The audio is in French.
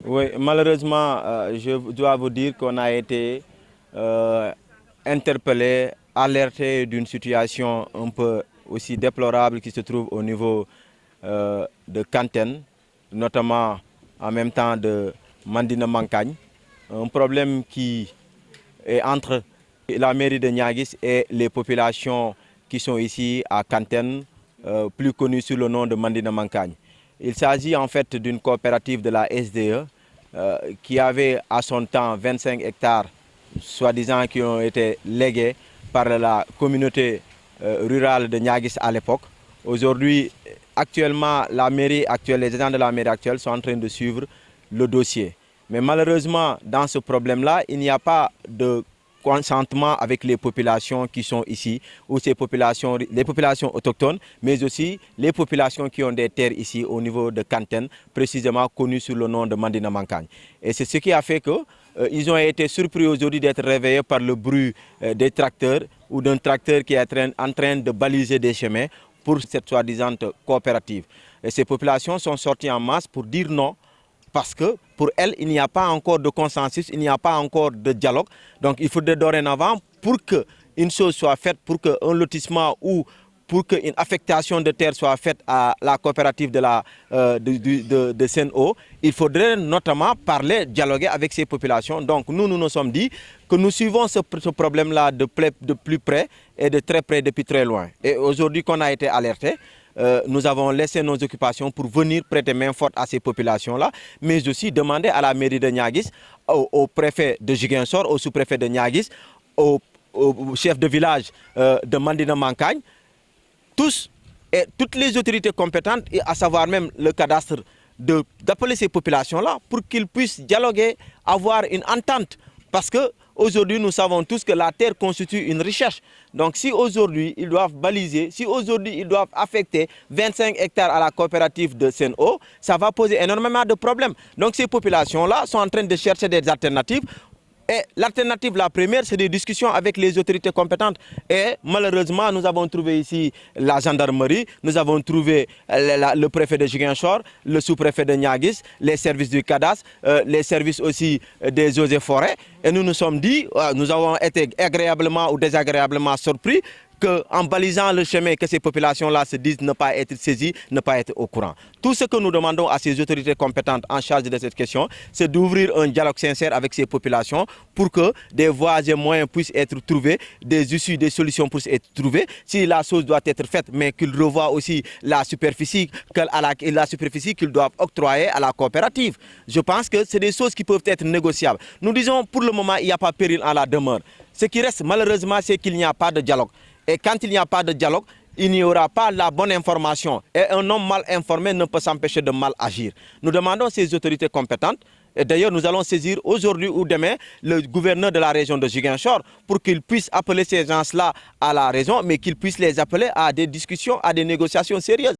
Oui, malheureusement, je dois vous dire qu'on a été interpellé, alerté d'une situation un peu aussi déplorable qui se trouve au niveau de Kanten, notamment en même temps de Mandina Mankagne. Un problème qui est entre la mairie de Niaguis et les populations qui sont ici à Kanten, plus connues sous le nom de Mandina Mankagne. Il s'agit en fait d'une coopérative de la SDE qui avait à son temps 25 hectares, soi-disant qui ont été légués par la communauté rurale de Niaguis à l'époque. Aujourd'hui, actuellement, les agents de la mairie actuelle sont en train de suivre le dossier. Mais malheureusement, dans ce problème-là, il n'y a pas de consentement avec les populations qui sont ici, ou les populations autochtones, mais aussi les populations qui ont des terres ici au niveau de Kanten, précisément connues sous le nom de Mandina Mankagne. Et c'est ce qui a fait qu'ils ont été surpris aujourd'hui d'être réveillés par le bruit des tracteurs ou d'un tracteur qui est en train de baliser des chemins pour cette soi-disant coopérative. Et ces populations sont sorties en masse pour dire non, parce que pour elles, il n'y a pas encore de consensus, il n'y a pas encore de dialogue. Donc il faudrait dorénavant, pour qu'une chose soit faite, pour qu'un lotissement ou pour qu'une affectation de terre soit faite à la coopérative de Sen'Eau, il faudrait notamment parler, dialoguer avec ces populations. Donc nous nous sommes dit que nous suivons ce problème-là de plus près et de très près depuis très loin. Et aujourd'hui qu'on a été alertés, nous avons laissé nos occupations pour venir prêter main forte à ces populations-là, mais aussi demander à la mairie de Niaguis, au préfet de Ziguinchor, au sous-préfet de Niaguis, au chef de village de Mandina Mankagne, tous et toutes les autorités compétentes, et à savoir même le cadastre, d'appeler ces populations-là pour qu'ils puissent dialoguer, avoir une entente. Parce que aujourd'hui, nous savons tous que la terre constitue une richesse. Donc si aujourd'hui, ils doivent baliser, si aujourd'hui, ils doivent affecter 25 hectares à la coopérative de Sen'Eau, ça va poser énormément de problèmes. Donc ces populations-là sont en train de chercher des alternatives. Et l'alternative, la première, c'est des discussions avec les autorités compétentes. Et malheureusement, nous avons trouvé ici la gendarmerie, nous avons trouvé le préfet de Ziguinchor, le sous-préfet de Niaguis, les services du cadastre, les services aussi des eaux et forêts. Et nous nous sommes dit, nous avons été agréablement ou désagréablement surpris qu'en balisant le chemin, que ces populations-là se disent ne pas être saisies, ne pas être au courant. Tout ce que nous demandons à ces autorités compétentes en charge de cette question, c'est d'ouvrir un dialogue sincère avec ces populations pour que des voies et moyens puissent être trouvés, des issues, des solutions puissent être trouvées. Si la chose doit être faite, mais qu'ils revoient aussi la superficie qu'ils doivent octroyer à la coopérative. Je pense que c'est des choses qui peuvent être négociables. Nous disons, pour le moment, il n'y a pas péril en la demeure. Ce qui reste, malheureusement, c'est qu'il n'y a pas de dialogue. Et quand il n'y a pas de dialogue, il n'y aura pas la bonne information. Et un homme mal informé ne peut s'empêcher de mal agir. Nous demandons à ces autorités compétentes, et d'ailleurs nous allons saisir aujourd'hui ou demain le gouverneur de la région de Ziguinchor pour qu'il puisse appeler ces gens-là à la raison, mais qu'il puisse les appeler à des discussions, à des négociations sérieuses.